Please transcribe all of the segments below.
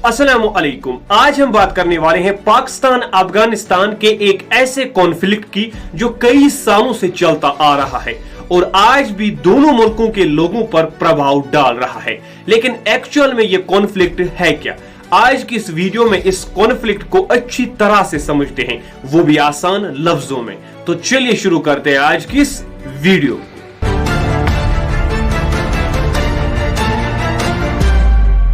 अस्सलामुअलैकुम। आज हम बात करने वाले हैं पाकिस्तान अफगानिस्तान के एक ऐसे कॉन्फ्लिक्ट की जो कई सालों से चलता आ रहा है और आज भी दोनों मुल्कों के लोगों पर प्रभाव डाल रहा है। लेकिन एक्चुअल में यह कॉन्फ्लिक्ट है क्या? आज की इस वीडियो में इस कॉन्फ्लिक्ट को अच्छी तरह से समझते हैं, वो भी आसान लफ्जों में। तो चलिए शुरू करते हैं आज की इस वीडियो।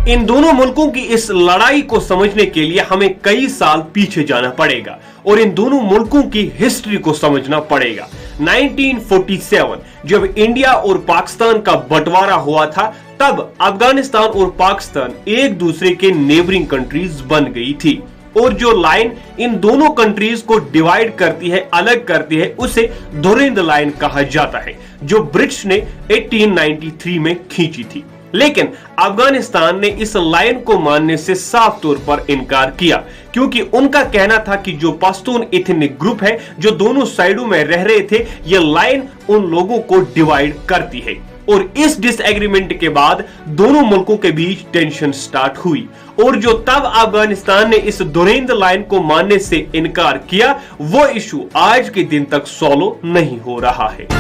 इन दोनों मुल्कों की इस लड़ाई को समझने के लिए हमें कई साल पीछे जाना पड़ेगा और इन दोनों मुल्कों की हिस्ट्री को समझना पड़ेगा। 1947 जब इंडिया और पाकिस्तान का बंटवारा हुआ था, तब अफगानिस्तान और पाकिस्तान एक दूसरे के नेबरिंग कंट्रीज बन गई थी और जो लाइन इन दोनों कंट्रीज को डिवाइड करती है, अलग करती है, उसे धुरंधर लाइन कहा जाता है, जो ब्रिटिश ने 1893 में खींची थी। लेकिन अफगानिस्तान ने इस लाइन को मानने से साफ तौर पर इनकार किया, क्योंकि उनका कहना था कि जो पश्तून एथनिक ग्रुप है जो दोनों साइडों में रह रहे थे, यह लाइन उन लोगों को डिवाइड करती है। और इस डिसएग्रीमेंट के बाद दोनों मुल्कों के बीच टेंशन स्टार्ट हुई और जो तब अफगानिस्तान ने इस धुरंधर लाइन को मानने से इनकार किया, वो इशू आज के दिन तक सॉल्व नहीं हो रहा है।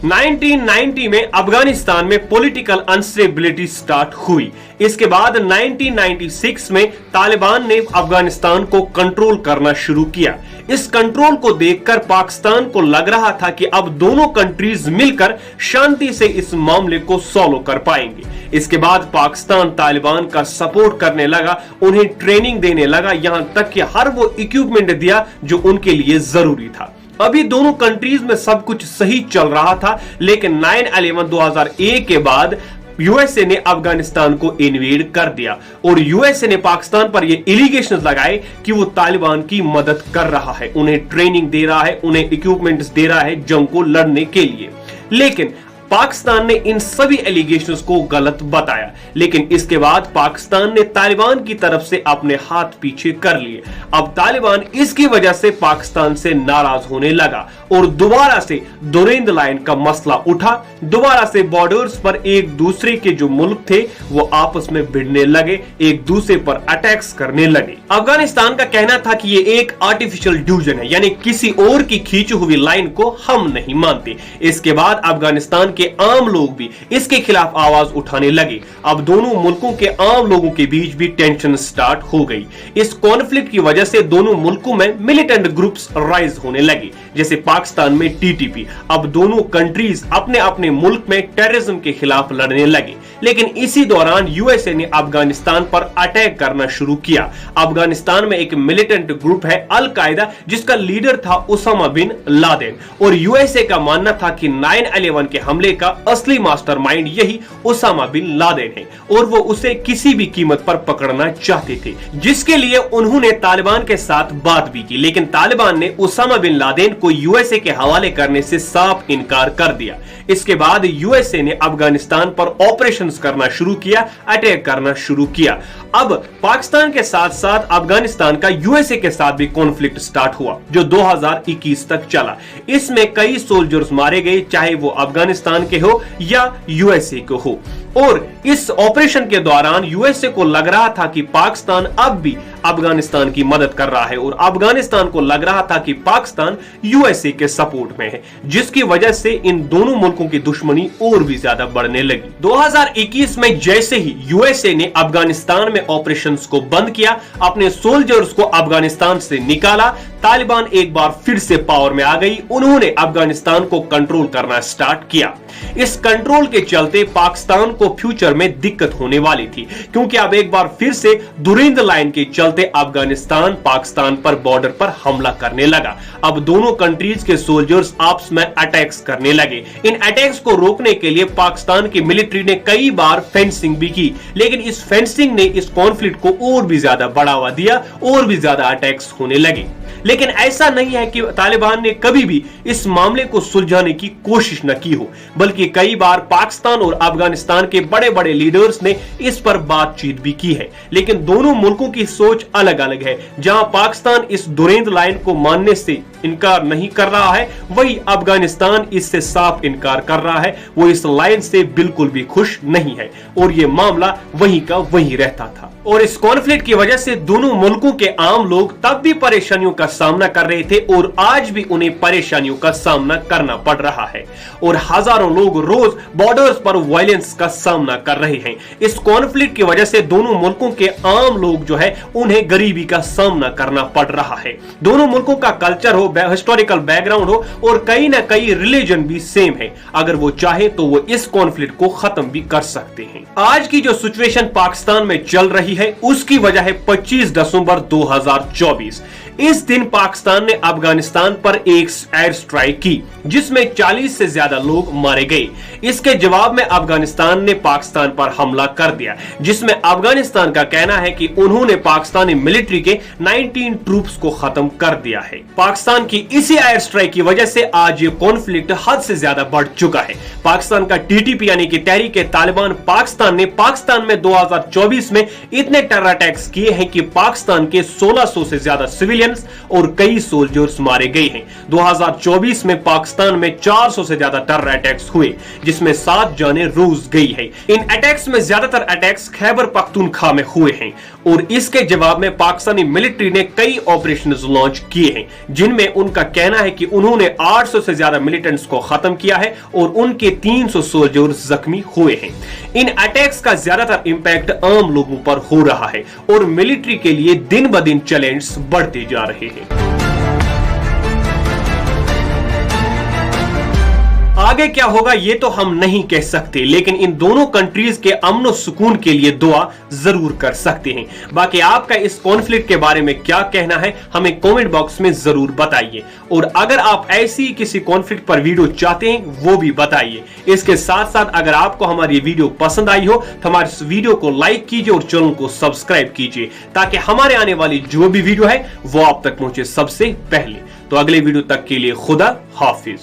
1990 में अफगानिस्तान में पॉलिटिकल अनस्टेबिलिटी स्टार्ट हुई। इसके बाद 1996 में तालिबान ने अफगानिस्तान को कंट्रोल करना शुरू किया। इस कंट्रोल को देखकर पाकिस्तान को लग रहा था कि अब दोनों कंट्रीज मिलकर शांति से इस मामले को सॉल्व कर पाएंगे। इसके बाद पाकिस्तान तालिबान का सपोर्ट करने लगा, उन्हें ट्रेनिंग देने लगा, यहां तक कि हर वो इक्विपमेंट दिया जो उनके लिए जरूरी था। अभी दोनों कंट्रीज में सब कुछ सही चल रहा था, लेकिन 9/11/2001 के बाद यूएसए ने अफगानिस्तान को इन्वेड कर दिया और यूएसए ने पाकिस्तान पर ये एलिगेशंस लगाए कि वो तालिबान की मदद कर रहा है, उन्हें ट्रेनिंग दे रहा है, उन्हें इक्विपमेंट्स दे रहा है जंग को लड़ने के लिए। लेकिन पाकिस्तान ने इन सभी एलिगेशंस को गलत बताया। लेकिन इसके बाद पाकिस्तान ने तालिबान की तरफ से अपने हाथ पीछे कर लिए। अब तालिबान इसकी वजह से पाकिस्तान से नाराज होने लगा और दोबारा से धुरंधर लाइन का मसला उठा। दोबारा से बॉर्डर्स पर एक दूसरे के जो मुल्क थे वो आपस में भिड़ने लगे, एक दूसरे पर अटैक्स करने लगे। अफगानिस्तान का कहना था कि ये एक आर्टिफिशियल डिवीजन है, यानी किसी और की खींची हुई लाइन को हम नहीं मानते। इसके बाद अफगानिस्तान के आम लोग भी इसके खिलाफ आवाज उठाने लगे। अब दोनों मुल्कों के आम लोगों के बीच भी टेंशन स्टार्ट हो गई। इस कॉन्फ्लिक्ट की वजह से दोनों मुल्कों में मिलिटेंट ग्रुप्स राइज होने लगे, जैसे पाकिस्तान में टीटीपी। अब दोनों कंट्रीज अपने अपने मुल्क में टेररिज्म के खिलाफ लड़ने लगे। लेकिन इसी दौरान यूएसए ने अफगानिस्तान पर अटैक करना शुरू किया। अफगानिस्तान में एक मिलिटेंट ग्रुप है अल कायदा, जिसका लीडर था उसामा बिन लादेन, और यूएसए का मानना था कि 9/11 के हमले का असली मास्टरमाइंड यही उसामा बिन लादेन है और वो उसे किसी भी कीमत पर पकड़ना चाहते थे, जिसके लिए उन्होंने तालिबान के साथ बात भी की। लेकिन तालिबान ने उसामा बिन लादेन को यूएसए के हवाले करने से साफ इनकार कर दिया। इसके बाद यूएसए ने अफगानिस्तान पर ऑपरेशंस करना शुरू किया, अटैक करना शुरू किया। अब पाकिस्तान के साथ साथ अफगानिस्तान का यूएसए के साथ भी कॉन्फ्लिक्ट स्टार्ट हुआ, जो 2021 तक चला। इसमें कई सोल्जर्स मारे गए, चाहे वो अफगानिस्तान के हो या यूएसए के हो। और इस ऑपरेशन के दौरान यूएसए को लग रहा था कि पाकिस्तान अब भी अफगानिस्तान की मदद कर रहा है और अफगानिस्तान को लग रहा था कि पाकिस्तान यूएसए के सपोर्ट में है, जिसकी वजह से इन दोनों मुल्कों की दुश्मनी और भी ज्यादा बढ़ने लगी। 2021 में जैसे ही यूएसए ने अफगानिस्तान में ऑपरेशंस को बंद किया, अपने सोल्जर्स को अफगानिस्तान से निकाला, तालिबान एक बार फिर से पावर में आ गई। उन्होंने अफगानिस्तान को कंट्रोल करना स्टार्ट किया। इस कंट्रोल के चलते पाकिस्तान को फ्यूचर में दिक्कत होने वाली थी, क्योंकि अब एक बार फिर से धुरंधर लाइन के चलते अफगानिस्तान पाकिस्तान पर बॉर्डर पर हमला करने लगा। अब दोनों कंट्रीज के सोल्जर्स आपस में अटैक्स करने लगे। इन अटैक्स को रोकने के लिए पाकिस्तान की मिलिट्री ने कई बार फेंसिंग भी की, लेकिन इस फेंसिंग ने इस कॉन्फ्लिक्ट को और भी ज्यादा बढ़ावा दिया और भी ज्यादा अटैक्स होने लगे। लेकिन ऐसा नहीं है कि तालिबान ने कभी भी इस मामले को सुलझाने की कोशिश न की हो, बल्कि बल्कि कई बार पाकिस्तान और अफगानिस्तान के बड़े बड़े लीडर्स ने इस पर बातचीत भी की है। लेकिन दोनों मुल्कों की सोच अलग अलग है। जहां पाकिस्तान इस दुरेंद लाइन को मानने से इनकार नहीं कर रहा है, वही अफगानिस्तान इससे साफ इनकार कर रहा है। वो इस लाइन से बिल्कुल भी खुश नहीं है और ये मामला वहीं का वहीं रहता था। और इस कॉन्फ्लिक्ट की वजह से दोनों मुल्कों के आम लोग तब भी परेशानियों का सामना कर रहे थे और आज भी उन्हें परेशानियों का सामना करना पड़ रहा है और हजारों लोग रोज बॉर्डर्स पर वायलेंस का सामना कर रहे हैं। इस कॉन्फ्लिक्ट की वजह से दोनों मुल्कों के आम लोग जो है उन्हें गरीबी का सामना करना पड़ रहा है। दोनों मुल्कों का कल्चर हो, हिस्टोरिकल बैकग्राउंड हो और कहीं ना कहीं रिलीजन भी सेम है। अगर वो चाहे तो वो इस कॉन्फ्लिक्ट को खत्म भी कर सकते हैं। आज की जो सिचुएशन पाकिस्तान में चल रही है उसकी वजह है 25 दिसंबर 2024। इस दिन पाकिस्तान ने अफगानिस्तान पर एक एयर स्ट्राइक की जिसमें 40 से ज्यादा लोग मारे गए। इसके जवाब में अफगानिस्तान ने पाकिस्तान पर हमला कर दिया, जिसमें अफगानिस्तान का कहना है कि उन्होंने पाकिस्तानी मिलिट्री के 19 ट्रूप्स को खत्म कर दिया है। पाकिस्तान की इसी एयर स्ट्राइक की वजह से आज ये कॉन्फ्लिक्ट हद से ज्यादा बढ़ चुका है। पाकिस्तान का टीटीपी यानी कि तहरीक-ए-तालिबान पाकिस्तान ने पाकिस्तान में 2024 में इतने टेरर अटैक्स किए हैं कि पाकिस्तान के 1600 से ज्यादा सिविलियंस और कई सोल्जर्स मारे गए हैं। 2024 में पाकिस्तान में 400 से ज्यादा टेरर अटैक्स हुए, जिसमें 7 जानें रोज गई है। इन अटैक्स में ज्यादातर अटैक्स खैबर पख्तूनख्वा में हुए हैं और इसके जवाब में पाकिस्तानी मिलिट्री ने कई ऑपरेशंस लॉन्च किए हैं, जिनमें उनका कहना है कि उन्होंने 800 से ज्यादा मिलिटेंट्स को खत्म किया है और उनके 300 सोल्जर्स जख्मी हुए हैं। इन अटैक्स का ज्यादातर इंपैक्ट आम लोगों पर हो रहा है और मिलिट्री के लिए दिन ब दिन चैलेंज बढ़ते जा रहे हैं। आगे क्या होगा ये तो हम नहीं कह सकते, लेकिन इन दोनों कंट्रीज के अमन और सुकून के लिए दुआ जरूर कर सकते हैं। बाकी आपका इस कॉन्फ्लिक्ट के बारे में क्या कहना है हमें कमेंट बॉक्स में जरूर बताइए और अगर आप ऐसी किसी कॉन्फ्लिक्ट पर वीडियो चाहते हैं वो भी बताइए। इसके साथ साथ अगर आपको हमारी वीडियो पसंद आई हो तो हमारे इस वीडियो को लाइक कीजिए और चैनल को सब्सक्राइब कीजिए ताकि हमारे आने वाली जो भी वीडियो है वो आप तक पहुंचे सबसे पहले। तो अगले वीडियो तक के लिए खुदा हाफिज।